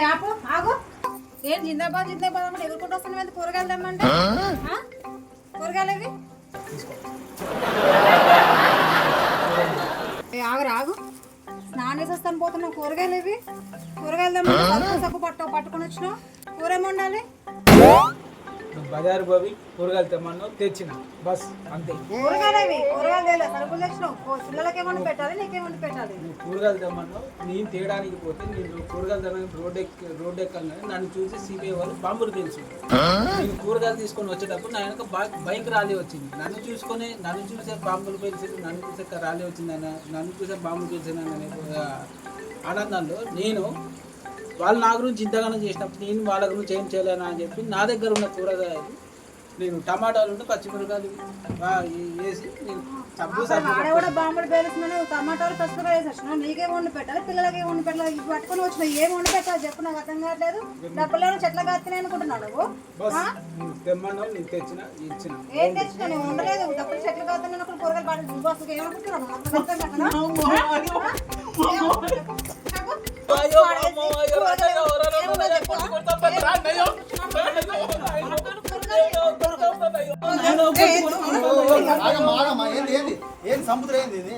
ఆపు ఆగు ఏం జిందాబాద్ జిందాబాద్ అమ్మ ఎదుర్కొంటూ వస్తున్నావు కూరగాయలు తెమ్మంటే కూరగాయలు ఇవి ఆగు ఆగు స్నానం చేసి వస్తాను పోతున్నావు కూరగాయలు ఇవి కూరగాయలు తెమ్మంటే సబ్బు పట్టుకొని వచ్చినావు కూర ఏమి ఉండాలి బజారు బాబి కూరగాయలు తెమ్మన్నావు తెచ్చిన బస్ అంతే కూరగాయలు సరుకులు తెచ్చినావు పిల్లలకి ఏమన్నా పెట్టాలి నీకేమన్నా పెట్టాలి నువ్వు కూరగాయలు తెమ్మన్నావు నేను తేయడానికి పోతే నేను కూరగాయలు తెమ్మని రోడ్ ఎక్కగానే నన్ను చూసి సిబిఐ వాళ్ళు బాంబులు తెలుసు నేను కూరగాయలు తీసుకొని వచ్చేటప్పుడు నా వెనక బైక్ ర్యాలీ వచ్చింది నన్ను చూసే బాంబులు పేల్చింది నన్ను చూసే ర్యాలీ వచ్చిందన్న నన్ను చూసే బాంబులు పేల్చిందనే ఆనందంలో నేను వాళ్ళు నా గురించి ఇంతగానో చేసినప్పుడు నేను వాళ్ళ గురించి ఏం చేయలేనా అని చెప్పి నా దగ్గర ఉన్న కూరగాయలు నేను టమాటాలు ఉంటే పచ్చిమిరకాయలు వేసి నేను కూడా బాంబులు పేలుస్తున్నాను టమాటాలు పచ్చిమిరకాయ వేసి వచ్చినా నీకేం వండి పెట్టాలి పిల్లలకి ఏం వండి పెట్టాలి ఇవి పట్టుకొని వచ్చినా ఏం వండి పెట్టాలి చెప్పు నాకు అర్థం కావట్లేదు డబ్బులు చెట్ల కాస్తున్నాయి అనుకుంటున్నావు నువ్వు తెమ్మన్నావు నేను తెచ్చిన ఇచ్చిన ఏం తెచ్చినా నేను ఉండలేదు డబ్బులు చెట్లు కాస్తున్నాను కూరగాయలు పాటు బస్సుకి ఏమనుకుంటున్నాను సముద్రం ఏంది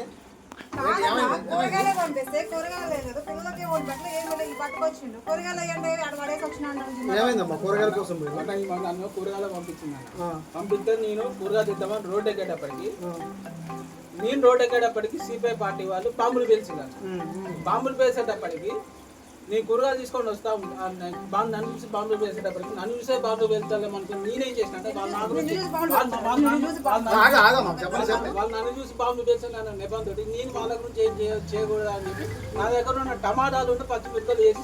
కూరగాయలే పంపిస్తే కూరగాయలు లేదు పిల్లలకి వంటలు ఏమి పట్టుకొచ్చిండు కూరగాయలు అయ్యండి అక్కడ పడేసి వచ్చిన కూరగాయల కోసం నన్ను కూరగాయలు పంపిస్తే నేను కూరగాయలు తిద్దామని రోడ్ ఎక్కేటప్పటికి సిపిఐ పార్టీ వాళ్ళు బాంబులు పేల్చినారు బాంబులు పేల్చేటప్పటికి నేను కూరగాయలు తీసుకొని వస్తా నన్ను చూసి బాంబులు పేల్చేటప్పటికి నన్ను చూసే బాంబులు పేల్చాలేమనుకుని నేనేం చేసిన అంటే వాళ్ళు నన్ను చూసి బాంబులు పేల్చాను నిబంధన నేను వాళ్ళ గురించి ఏం చేయకూడదు అని చెప్పి నా దగ్గర ఉన్న టమాటాలు ఉంటే పచ్చిమిరపకాయలు వేసి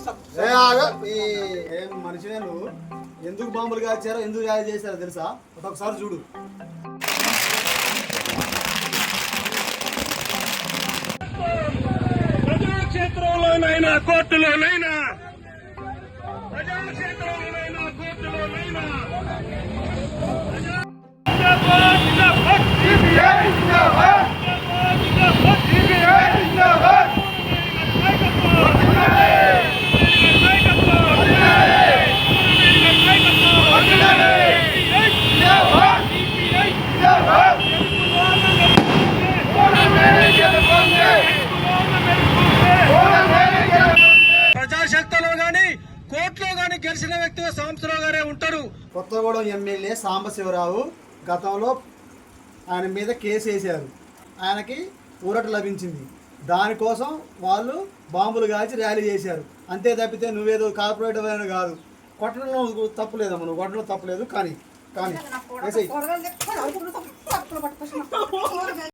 మనిషినే నువ్వు ఎందుకు బాంబులు కాల్చారో ఎందుకు చేశారో తెలుసా ఒకసారి చూడు ప్రజాక్షేత్రంలోనైనా కోర్టులోనైనా ప్రజాక్షేత్రంలోనైనా కోర్టులోనైనా ప్రజాశక్తిలో కానీ కోర్టులో కానీ గెలిచిన వ్యక్తిగా సాంబశివరావు గారే ఉంటారు. కొత్తగూడెం ఎమ్మెల్యే సాంబశివరావు గతంలో ఆయన మీద కేసు వేశారు. ఆయనకి ఊరట లభించింది. దానికోసం వాళ్ళు బాంబులు కాల్చి ర్యాలీ చేశారు. అంతే తప్పితే నువ్వేదో కార్పొరేటర్ అయినా కాదు. కొట్టడంలో తప్పులేదమ్మా, నువ్వు కొట్టడంలో తప్పులేదు. కానీ